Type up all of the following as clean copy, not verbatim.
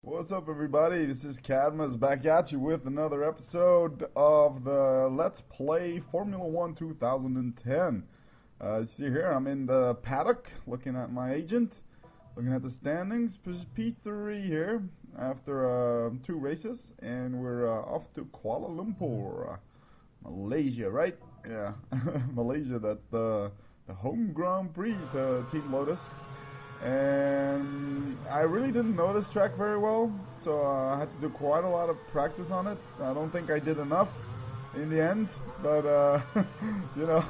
What's up, everybody? This is Cadmus back at you with another episode of the Let's Play Formula 1 2010. See here, I'm in the paddock looking at my agent, looking at the standings. P3 here after 2 races, and we're off to Kuala Lumpur, Malaysia, right? Yeah, Malaysia, that's the home Grand Prix to Team Lotus. And I really didn't know this track very well, so I had to do quite a lot of practice on it. I don't think I did enough in the end, but you know,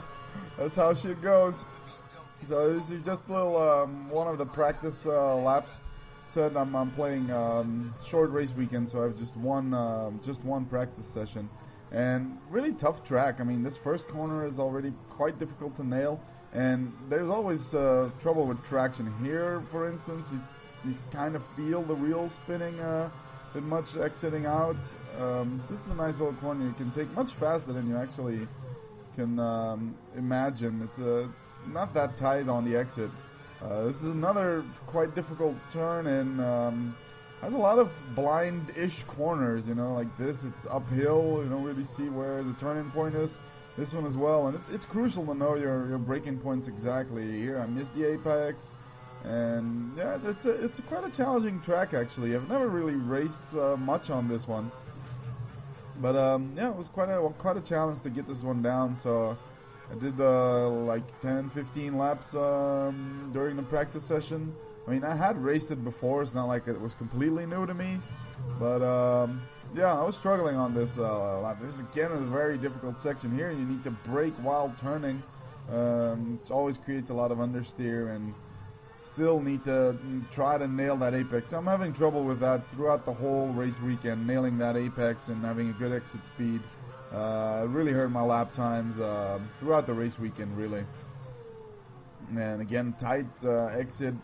that's how shit goes. So this is just a little one of the practice laps. Said I'm playing short race weekend, so I've just one practice session, and really tough track. I mean, this first corner is already quite difficult to nail. And there's always trouble with traction here. For instance, you kind of feel the wheels spinning a bit much exiting out. This is a nice little corner you can take much faster than you actually can imagine. It's not that tight on the exit. This is another quite difficult turn, and has a lot of blind-ish corners. You know, like this. It's uphill. You don't really see where the turning point is. This one as well, and it's crucial to know your braking points exactly. Here I missed the apex, and yeah, it's quite a challenging track actually. I've never really raced much on this one, but yeah, it was quite a challenge to get this one down. So I did like 10-15 laps during the practice session. I mean, I had raced it before. It's not like it was completely new to me, but yeah, I was struggling on this lap. This again is a very difficult section here. You need to brake while turning. It always creates a lot of understeer, and still need to try to nail that apex. I'm having trouble with that throughout the whole race weekend, nailing that apex and having a good exit speed. It really hurt my lap times throughout the race weekend, really. And again, tight exit,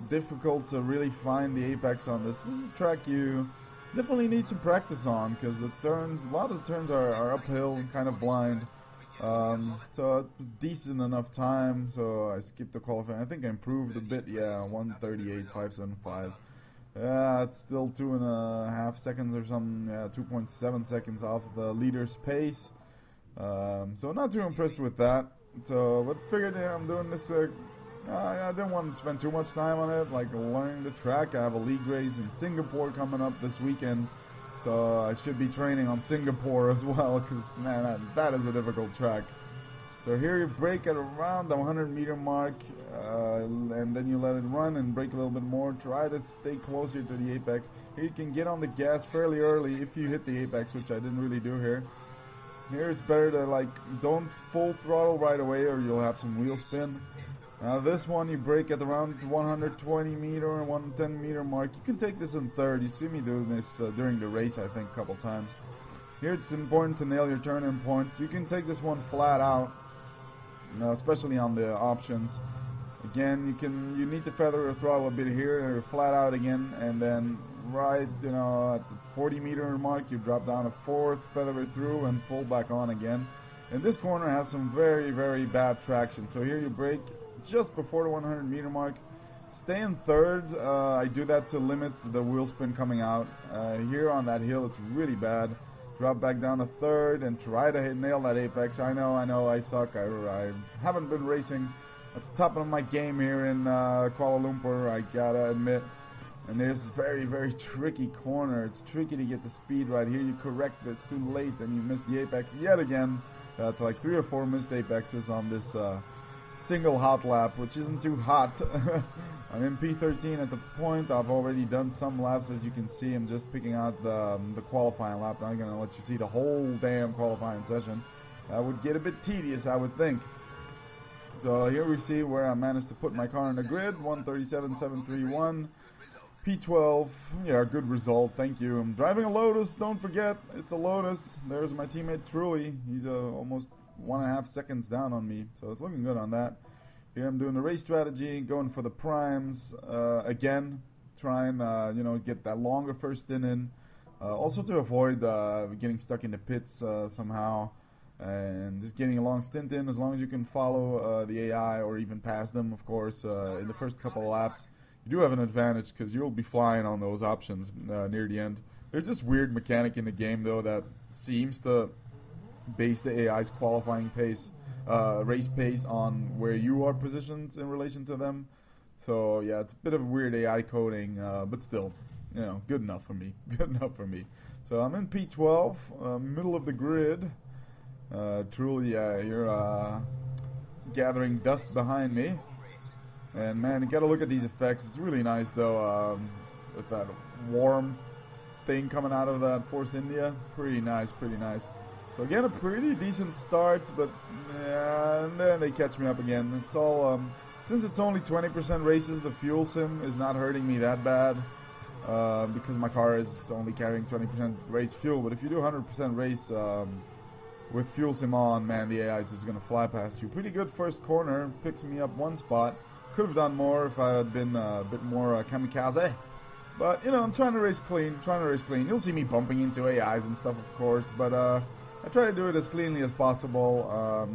difficult to really find the apex on this. This is a track you definitely need some practice on, because the turns, a lot of the turns are uphill and kind of blind. So it's decent enough time, so I skipped the qualifying. I think I improved a bit, yeah, 1:38.575. Yeah, it's still 2.5 seconds or something, yeah, 2.7 seconds off the leader's pace. So not too impressed with that. So, but figured, yeah, I'm doing this, I didn't want to spend too much time on it, like learning the track. I have a league race in Singapore coming up this weekend, so I should be training on Singapore as well, because man, that is a difficult track. So here you brake at around the 100-meter mark, and then you let it run and brake a little bit more. Try to stay closer to the apex. Here you can get on the gas fairly early if you hit the apex, which I didn't really do here. Here it's better to, like, don't full throttle right away or you'll have some wheel spin. Now this one you brake at around 120-meter and 110-meter mark. You can take this in third. You see me doing this during the race, I think, a couple times. Here it's important to nail your turning point. You can take this one flat out, especially on the options. Again, you need to feather your throttle a bit here, or flat out again, and then right, you know, at the 40-meter mark, you drop down to fourth, feather it through, and full back on again. And this corner has some very, very bad traction. So here you brake just before the 100-meter mark. Stay in third. I do that to limit the wheel spin coming out. Here on that hill, it's really bad. Drop back down to third and try to nail that apex. I know, I suck. I haven't been racing at the top of my game here in Kuala Lumpur, I gotta admit. And there's this very, very tricky corner. It's tricky to get the speed right here. You correct it, it's too late, and you miss the apex yet again. That's like 3 or 4 missed apexes on this single hot lap, which isn't too hot. I'm in P13 at the point. I've already done some laps, as you can see. I'm just picking out the qualifying lap. Now I'm going to let you see the whole damn qualifying session. That would get a bit tedious, I would think. So here we see where I managed to put my car in the grid. 137.731. P12. Yeah, good result. Thank you. I'm driving a Lotus. Don't forget, it's a Lotus. There's my teammate Truly. He's almost 1.5 seconds down on me, so it's looking good on that. Here I'm doing the race strategy, going for the primes again, trying you know, get that longer first stint in, also to avoid getting stuck in the pits somehow, and just getting a long stint in. As long as you can follow the AI or even pass them, of course, in the first couple of laps, you do have an advantage because you'll be flying on those options near the end. There's this weird mechanic in the game, though, that seems to base the AI's qualifying pace, race pace on where you are positioned in relation to them. So, yeah, it's a bit of weird AI coding, but still, you know, good enough for me. Good enough for me. So I'm in P12, middle of the grid. Truly, you're gathering dust behind me. And, man, you gotta look at these effects. It's really nice, though, with that warm thing coming out of that Force India. Pretty nice, pretty nice. So, again, a pretty decent start, but, yeah, and then they catch me up again. It's all, since it's only 20% races, the fuel sim is not hurting me that bad. Because my car is only carrying 20% race fuel. But if you do 100% race with fuel sim on, man, the AI is just going to fly past you. Pretty good first corner. Picks me up one spot. Could have done more if I had been a bit more kamikaze. But, you know, I'm trying to race clean. You'll see me bumping into AIs and stuff, of course. But I try to do it as cleanly as possible.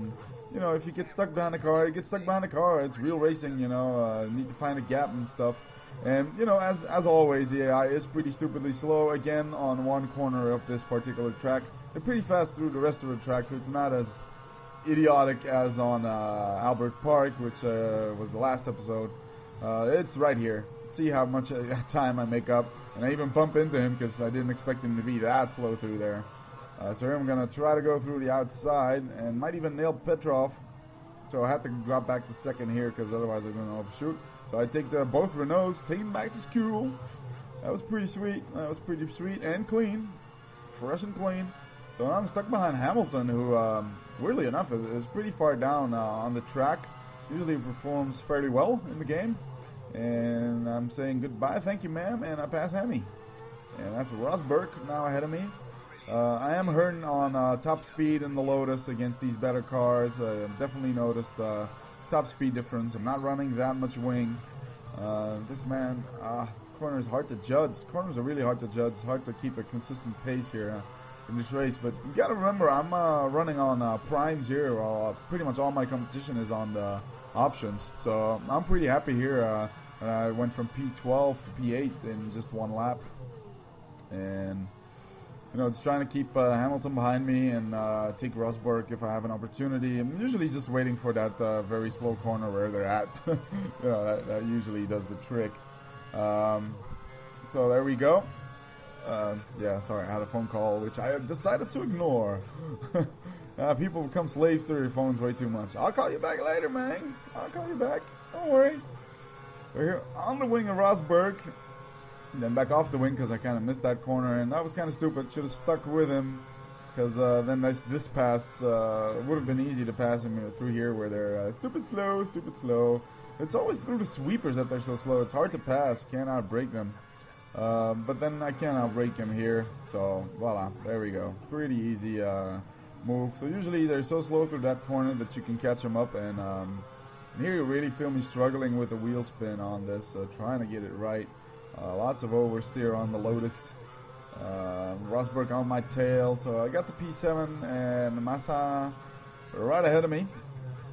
You know, if you get stuck behind a car, you get stuck behind a car. It's real racing, you know. You need to find a gap and stuff. And, you know, as always, the AI is pretty stupidly slow, again, on one corner of this particular track. They're pretty fast through the rest of the track, so it's not as idiotic as on Albert Park, which was the last episode. It's right here. See how much time I make up. And I even bump into him because I didn't expect him to be that slow through there. So here I'm going to try to go through the outside and might even nail Petrov. So I have to drop back to second here because otherwise I'm going to overshoot. So I take both Renaults, take them back to school. That was pretty sweet. And clean. Fresh and clean. So I'm stuck behind Hamilton, who, weirdly enough, is pretty far down on the track. Usually performs fairly well in the game. And I'm saying goodbye, thank you, ma'am, and I pass Hemi. And that's Rosberg now ahead of me. I am hurting on top speed in the Lotus against these better cars. Definitely noticed top speed difference. I'm not running that much wing. This man, corner is hard to judge. Corners are really hard to judge. It's hard to keep a consistent pace here in this race. But you gotta remember, I'm running on primes here. Pretty much all my competition is on the options. So I'm pretty happy here. I went from P12 to P8 in just one lap. And, you know, just trying to keep Hamilton behind me and take Rosberg if I have an opportunity. I'm usually just waiting for that very slow corner where they're at. You know, that usually does the trick. So there we go. Yeah, sorry, I had a phone call which I decided to ignore. People become slaves to their phones way too much. I'll call you back later, man. I'll call you back. Don't worry. We're here on the wing of Rosberg. Then back off the wing because I kind of missed that corner, and that was kind of stupid. Should have stuck with him because then this pass would have been easy to pass him through here where they're stupid slow. It's always through the sweepers that they're so slow. It's hard to pass. Can't outbrake them. But then I can't outbrake him here. So voila, there we go. Pretty easy move. So usually they're so slow through that corner that you can catch them up, and here you really feel me struggling with the wheel spin on this, trying to get it right. Lots of oversteer on the Lotus. Rosberg on my tail, so I got the P7 and Massa right ahead of me.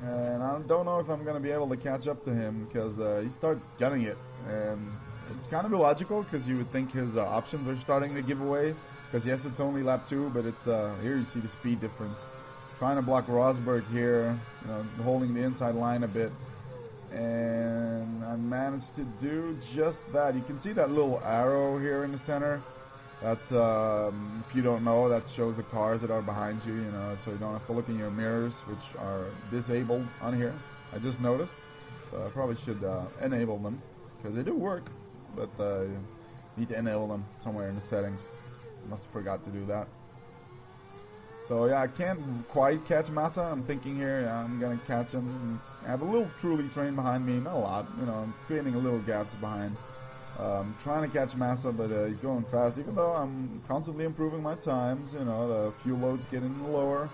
And I don't know if I'm going to be able to catch up to him because he starts gunning it. And it's kind of illogical because you would think his options are starting to give away. Because yes, it's only lap 2, but it's here you see the speed difference. Trying to block Rosberg here, you know, holding the inside line a bit. And I managed to do just that. You can see that little arrow here in the center. That's, if you don't know, that shows the cars that are behind you, you know, so you don't have to look in your mirrors, which are disabled on here. I just noticed. So I probably should enable them, because they do work, but you need to enable them somewhere in the settings. Must have forgot to do that. So yeah, I can't quite catch Massa. I'm thinking here, yeah, I'm going to catch him. I have a little Truly train behind me, not a lot, you know, I'm creating a little gaps behind. Trying to catch Massa, but he's going fast, even though I'm constantly improving my times. You know, the fuel load's getting lower.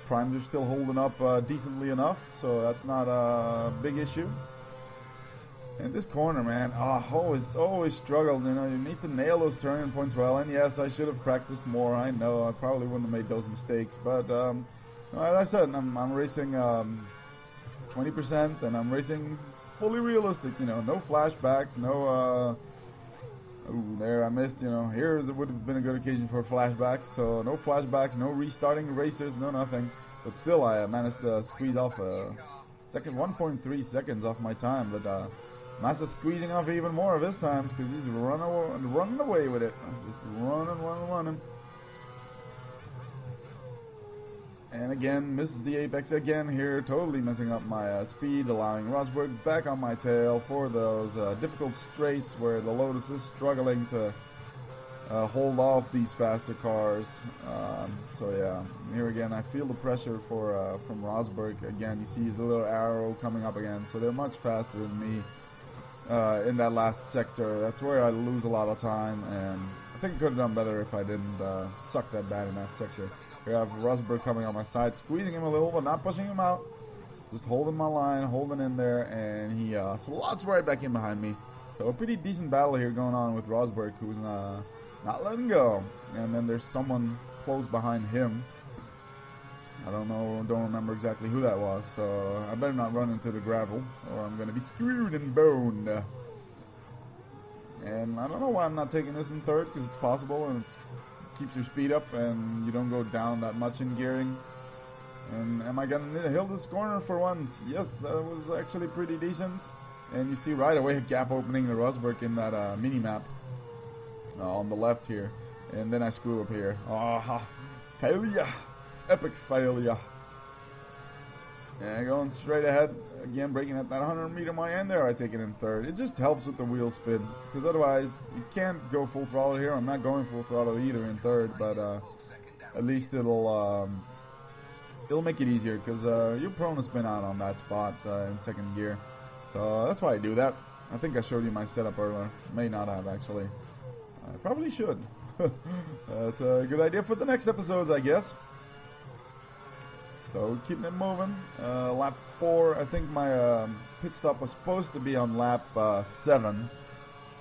Primes are still holding up decently enough, so that's not a big issue. And this corner, man, always struggled. You know, you need to nail those turning points well. And yes, I should have practiced more. I know I probably wouldn't have made those mistakes, but as I said, I'm racing 20%, and I'm racing fully realistic, you know, no flashbacks, no, ooh, there I missed, you know, here would have been a good occasion for a flashback, so no flashbacks, no restarting racers, no nothing, but still I managed to squeeze off a second, 1.3 seconds off my time, but Massa squeezing off even more of his times because he's running away with it, just running. And again, misses the apex again here, totally messing up my speed, allowing Rosberg back on my tail for those difficult straights where the Lotus is struggling to hold off these faster cars. So yeah, here again, I feel the pressure from Rosberg. Again, you see his little arrow coming up again, so they're much faster than me in that last sector. That's where I lose a lot of time, and I think I could have done better if I didn't suck that bad in that sector. Here I have Rosberg coming on my side, squeezing him a little, but not pushing him out. Just holding my line, holding in there, and he slots right back in behind me. So a pretty decent battle here going on with Rosberg, who's not letting go. And then there's someone close behind him. I don't remember exactly who that was, so I better not run into the gravel, or I'm going to be screwed and boned. And I don't know why I'm not taking this in third, because it's possible, and it keeps your speed up, and you don't go down that much in gearing. And am I going to hill this corner for once? Yes, that was actually pretty decent. And you see right away a gap opening to Rosberg in that mini-map on the left here. And then I screw up here. Ah, failure. Epic failure. And going straight ahead. Again, breaking at that 100-meter mark, and there I take it in third. It just helps with the wheel spin, because otherwise you can't go full throttle here. I'm not going full throttle either in third, but at least it'll make it easier, because you're prone to spin out on that spot in second gear. So that's why I do that. I think I showed you my setup earlier. May not have, actually. I probably should. That's a good idea for the next episodes, I guess. So keeping it moving. Lap 4. I think my pit stop was supposed to be on lap 7.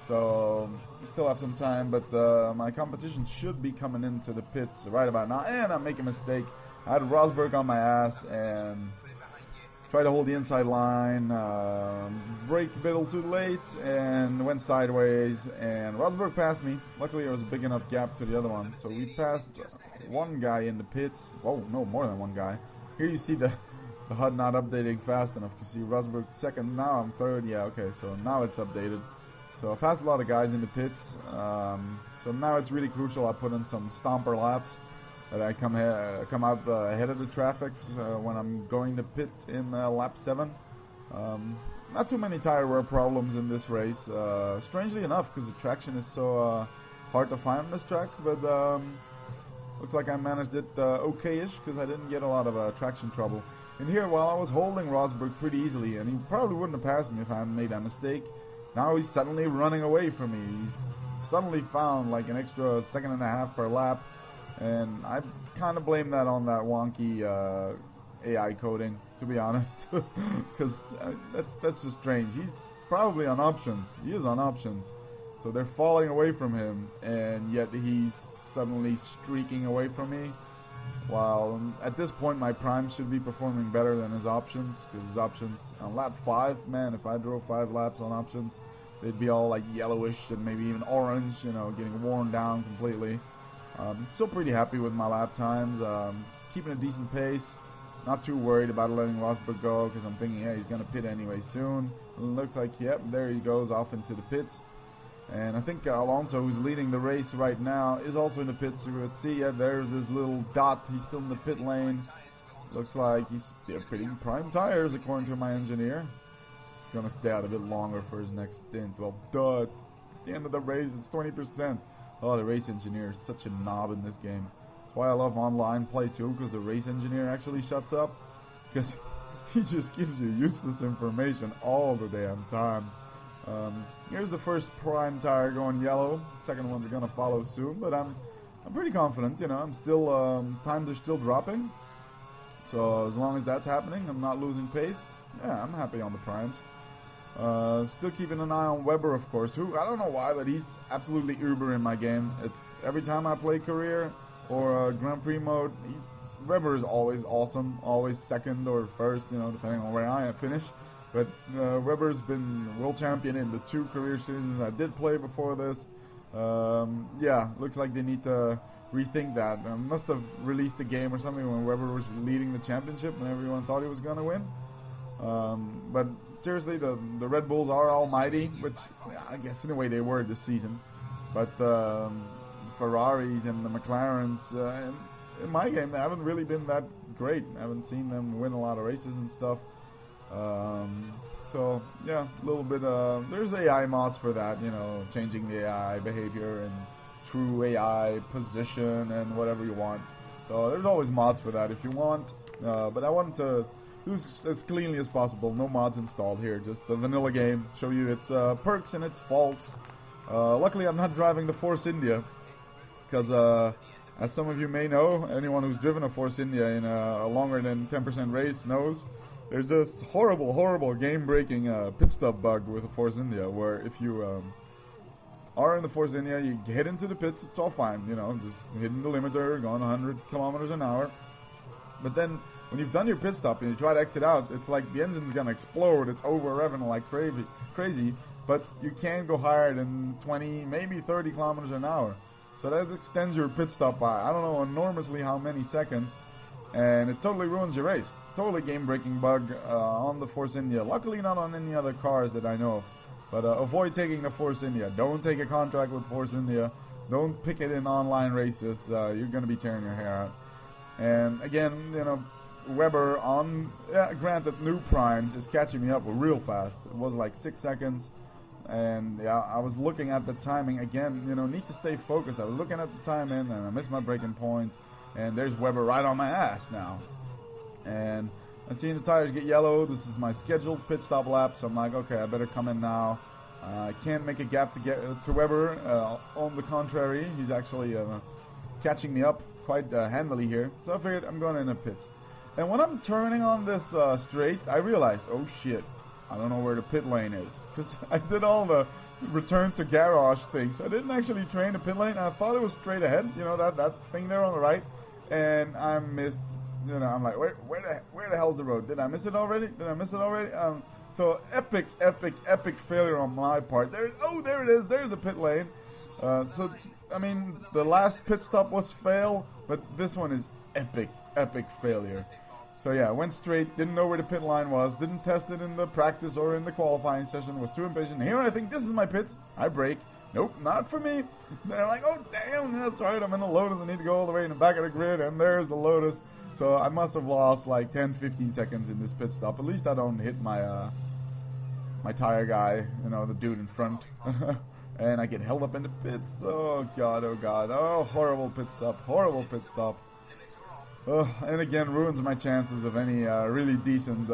So we still have some time, but my competition should be coming into the pits right about now. And I'm making a mistake. I had Rosberg on my ass and tried to hold the inside line. Brake a little too late and went sideways. And Rosberg passed me. Luckily, there was a big enough gap to the other one. So we passed one guy in the pits. Oh, no, more than one guy. Here you see the HUD not updating fast enough. You see Rosberg second, now I'm third. Yeah, okay, so now it's updated. So I passed a lot of guys in the pits. So now it's really crucial I put in some stomper laps, that I come out ahead of the traffic when I'm going to pit in lap 7. Not too many tire wear problems in this race, strangely enough, because the traction is so hard to find on this track, but looks like I managed it okay-ish, because I didn't get a lot of traction trouble. And here, while I was holding Rosberg pretty easily, and he probably wouldn't have passed me if I hadn't made that mistake, now he's suddenly running away from me. He suddenly found like an extra second and a half per lap, and I kind of blame that on that wonky AI coding, to be honest, because that's just strange. He's probably on options. He is on options. So they're falling away from him, and yet he's suddenly streaking away from me. While at this point my prime should be performing better than his options, because his options on lap 5, man, if I drove 5 laps on options, they'd be all like yellowish and maybe even orange, you know, getting worn down completely. Still pretty happy with my lap times, keeping a decent pace. Not too worried about letting Rosberg go, because I'm thinking, yeah, he's going to pit anyway soon. It looks like, yep, there he goes off into the pits. And I think Alonso, who's leading the race right now, is also in the pits. You could see, yeah, there's his little dot. He's still in the pit lane. Looks like he's pretty prime tires, according to my engineer. He's going to stay out a bit longer for his next stint. Well, duh, it's the end of the race. It's 20%. Oh, the race engineer is such a knob in this game. That's why I love online play too, because the race engineer actually shuts up. Because he just gives you useless information all the damn time. Here's the first prime tire going yellow. Second one's gonna follow soon, but I'm pretty confident. You know, I'm still times are still dropping. So as long as that's happening, I'm not losing pace. Yeah, I'm happy on the primes. Still keeping an eye on Weber, of course. Who I don't know why, but he's absolutely uber in my game. It's every time I play career or Grand Prix mode, Weber is always awesome, always second or first, you know, depending on where I finish. But Weber's been world champion in the 2 career seasons I did play before this. Yeah, looks like they need to rethink that. Must have released the game or something when Weber was leading the championship and everyone thought he was going to win. But seriously, the Red Bulls are almighty, which I guess in a way they were this season. But the Ferraris and the McLarens, in my game, they haven't really been that great. I haven't seen them win a lot of races and stuff. So yeah, a little bit. There's AI mods for that, you know, changing the AI behavior and true AI position and whatever you want. So there's always mods for that if you want. But I wanted to do as cleanly as possible. No mods installed here. Just the vanilla game. Show you its perks and its faults. Luckily, I'm not driving the Force India because, as some of you may know, anyone who's driven a Force India in a longer than 10% race knows. There's this horrible, game-breaking pit stop bug with the Force India, where if you are in the Force India, you get into the pits, it's all fine, you know, just hitting the limiter, going 100 kilometers an hour. But then, when you've done your pit stop and you try to exit out, it's like the engine's gonna explode, it's over-revving like crazy, but you can't go higher than 20, maybe 30 kilometers an hour. So that extends your pit stop by, I don't know, enormously how many seconds, and it totally ruins your race. Totally game-breaking bug on the Force India. Luckily not on any other cars that I know of. But avoid taking the Force India. Don't take a contract with Force India. Don't pick it in online races. You're going to be tearing your hair out. And again, you know, Weber on, granted, new primes is catching me up real fast. It was like 6 seconds. And yeah, I was looking at the timing again. You know, need to stay focused. I was looking at the timing and I missed my braking point. And there's Weber right on my ass now. And I'm seeing the tires get yellow. This is my scheduled pit stop lap, so I'm like, okay, I better come in now. I can't make a gap to get to Weber. On the contrary, he's actually catching me up quite handily here. So I figured I'm going in the pits. And when I'm turning on this straight, I realized, oh shit, I don't know where the pit lane is. Because I did all the return to garage things. So I didn't actually train the pit lane. I thought it was straight ahead, you know, that thing there on the right. And I missed. You know, I'm like, where the hell's the road? Did I miss it already? So epic failure on my part. There it is. There's the pit lane. So I mean, the last pit stop was fail, but this one is epic failure. So yeah, went straight. Didn't know where the pit line was. Didn't test it in the practice or in the qualifying session. Was too impatient. Here I think this is my pits. I brake. Nope, not for me. They're like, oh damn, that's right. I'm in the Lotus. I need to go all the way in the back of the grid, and there's the Lotus. So I must have lost like 10-15 seconds in this pit stop. At least I don't hit my my tire guy, you know, the dude in front. And I get held up in the pits. Oh god, oh horrible pit stop. And again ruins my chances of any really decent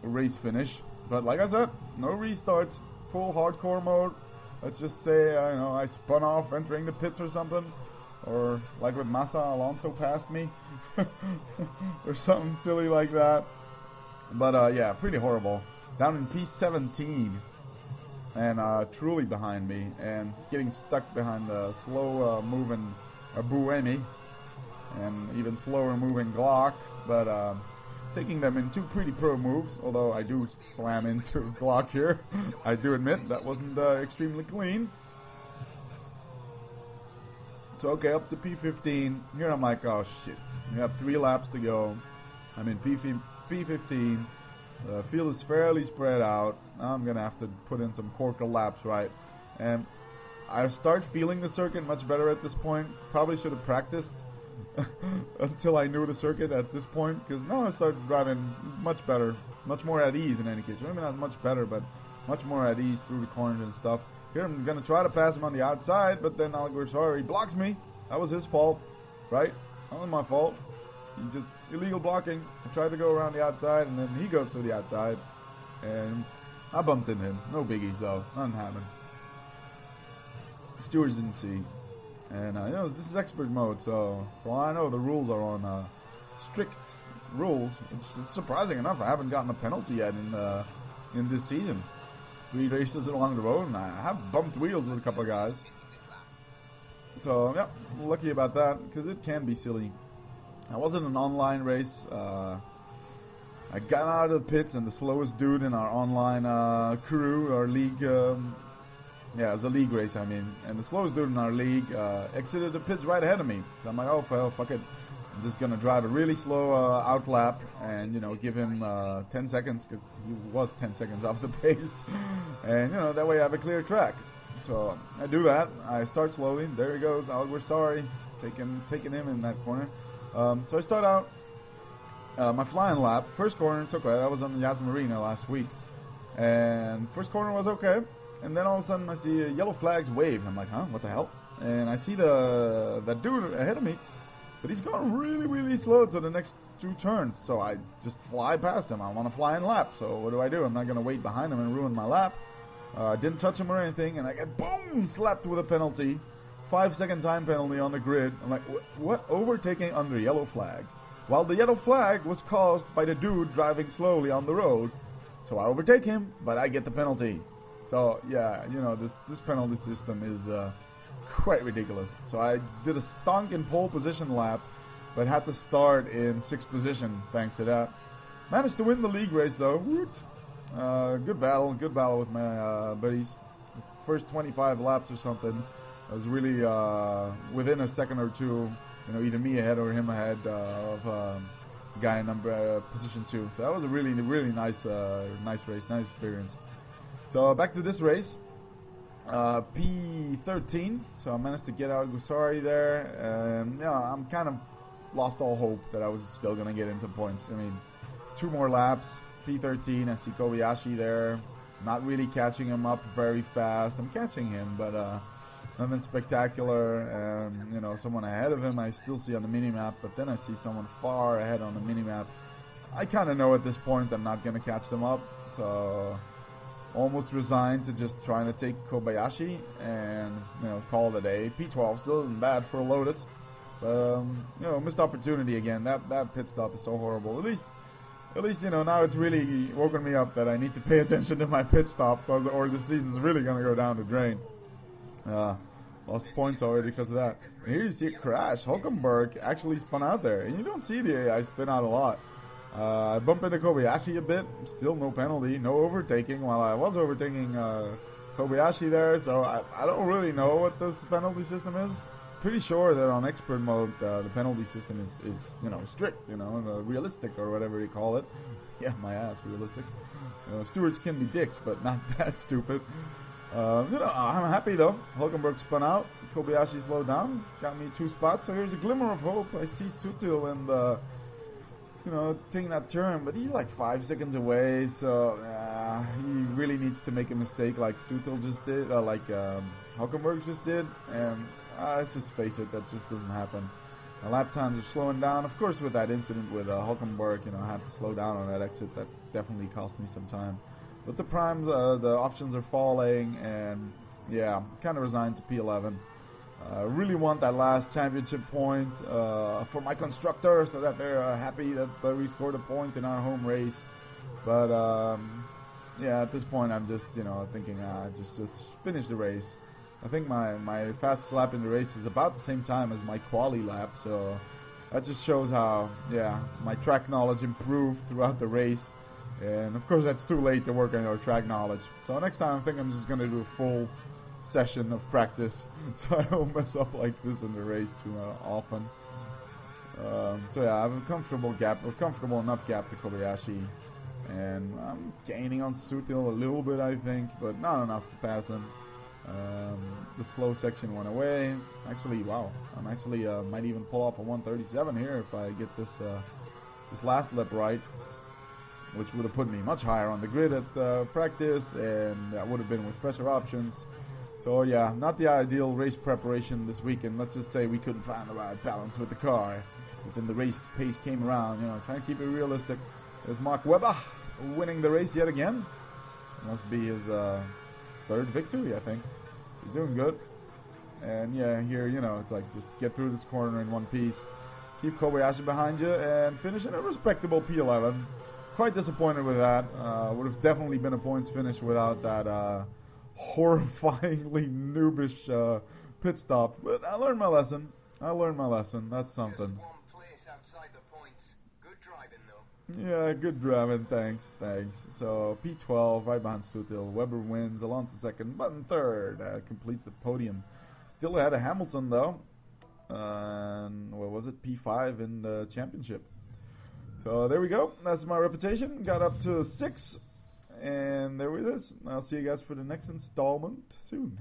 race finish. But like I said, no restarts, full hardcore mode. Let's just say, you know, I spun off entering the pits or something. Or like with Massa, Alonso passed me. Or something silly like that. But yeah, pretty horrible. Down in P17. And truly behind me. And getting stuck behind the slow moving Buemi. And even slower moving Glock. But taking them in 2 pretty pro moves. Although I do slam into Glock here. I do admit that wasn't extremely clean. So okay, up to P15. Here I'm like, oh shit. We have 3 laps to go. I'm in P15. The field is fairly spread out. Now I'm gonna have to put in some corker laps, right? And I start feeling the circuit much better at this point. Probably should have practiced until I knew the circuit at this point, because now I started driving much better, much more at ease in any case. Maybe not much better, but much more at ease through the corners and stuff. Here I'm going to try to pass him on the outside, but then he blocks me. That was his fault, right? That wasn't my fault. He just illegal blocking. I tried to go around the outside, and then he goes to the outside. And I bumped into him. No biggies, though. Nothing happened. The stewards didn't see. And, you know, this is expert mode, so for all I know, the rules are on strict rules. Which is surprising enough. I haven't gotten a penalty yet in this season. 3 races along the road, and I have bumped wheels with a couple of guys. So, yeah, lucky about that, because it can be silly. I wasn't an online race. I got out of the pits, and the slowest dude in our online crew, our league, yeah, it's a league race, I mean, and the slowest dude in our league exited the pits right ahead of me. So I'm like, oh, well, fuck it. I'm just going to drive a really slow out lap and, you know, give him 10 seconds, because he was 10 seconds off the pace. And, you know, that way I have a clear track. So I do that. I start slowly. There he goes. We're sorry. Taking him in that corner. So I start out my flying lap. First corner, it's okay. I was on the Yas Marina last week. And first corner was okay. And then all of a sudden I see yellow flags wave. I'm like, huh? What the hell? And I see that dude ahead of me. But he's going really, really slow to the next 2 turns. So I just fly past him. I want to fly in lap. So what do? I'm not going to wait behind him and ruin my lap. Didn't touch him or anything. And I get, boom, slapped with a penalty. 5-second time penalty on the grid. I'm like, what? Overtaking under yellow flag. While the yellow flag was caused by the dude driving slowly on the road. So I overtake him, but I get the penalty. So, yeah, you know, this penalty system is quite ridiculous. So I did a stonking pole position lap, but had to start in 6th position thanks to that. Managed to win the league race though. Woot. Good battle with my buddies. First 25 laps or something. I was really within a second or two, you know, either me ahead or him ahead of guy in position 2. So that was a really, really nice race, nice experience. So back to this race. P13, so I managed to get out Gusari there, and yeah, I'm kind of lost all hope that I was still gonna get into points. I mean, 2 more laps, P13, I see Kobayashi there, not really catching him up very fast. I'm catching him, but nothing spectacular, and you know, someone ahead of him I still see on the minimap, but then I see someone far ahead on the minimap. I kind of know at this point I'm not gonna catch them up, so almost resigned to just trying to take Kobayashi and, you know, call it a day. P12 still isn't bad for a Lotus, but you know, missed opportunity again. That pit stop is so horrible. At least you know, now it's really woken me up that I need to pay attention to my pit stop, or the season's really gonna go down the drain. Lost points already because of that. And here you see it crash. Hulkenberg actually spun out there, and you don't see the AI spin out a lot. I bump into Kobayashi a bit, still no penalty, no overtaking, while I was overtaking Kobayashi there, so I don't really know what this penalty system is. Pretty sure that on expert mode the penalty system is you know, strict, you know, realistic or whatever you call it. Yeah, my ass, realistic. You know, stewards can be dicks, but not that stupid. You know, I'm happy though. Hulkenberg spun out, Kobayashi slowed down, got me 2 spots, so here's a glimmer of hope. I see Sutil and you know, taking that turn, but he's like 5 seconds away, so he really needs to make a mistake like Sutil just did, like Hulkenberg just did, and let's just face it, that just doesn't happen. The lap times are slowing down. Of course, with that incident with Hulkenberg, you know, I had to slow down on that exit. That definitely cost me some time. But the primes, the options are falling, and yeah, I'm kind of resigned to P11. Really want that last championship point for my constructor, so that they're happy that we scored a point in our home race. But yeah, at this point I'm just, you know, thinking just finish the race. I think my fastest lap in the race is about the same time as my quali lap, so that just shows how, yeah, my track knowledge improved throughout the race. And of course that's too late to work on your track knowledge. So next time I think I'm just going to do a full session of practice, so I don't mess up like this in the race too often. So yeah, I have a comfortable enough gap to Kobayashi, and I'm gaining on Sutil a little bit, I think, but not enough to pass him. The slow section went away. Actually, wow, I'm actually might even pull off a 137 here if I get this last lap right, which would have put me much higher on the grid at practice, and that would have been with fresher options. So yeah, not the ideal race preparation this weekend. Let's just say we couldn't find the right balance with the car. But then the race pace came around, you know, trying to keep it realistic. There's Mark Webber winning the race yet again. Must be his 3rd victory, I think. He's doing good. And yeah, here, you know, it's like just get through this corner in one piece. Keep Kobayashi behind you and finish in a respectable P11. Quite disappointed with that. Would have definitely been a points finish without that horrifyingly noobish pit stop. But I learned my lesson. That's something. Just one place outside the points. Good driving though. Yeah, good driving. Thanks. So P12 right behind Sutil. Weber wins. Alonso second. Button third. Completes the podium. Still ahead of Hamilton though. And what was it? P5 in the championship. So there we go. That's my reputation. Got up to 6. And there it is. I'll see you guys for the next installment soon.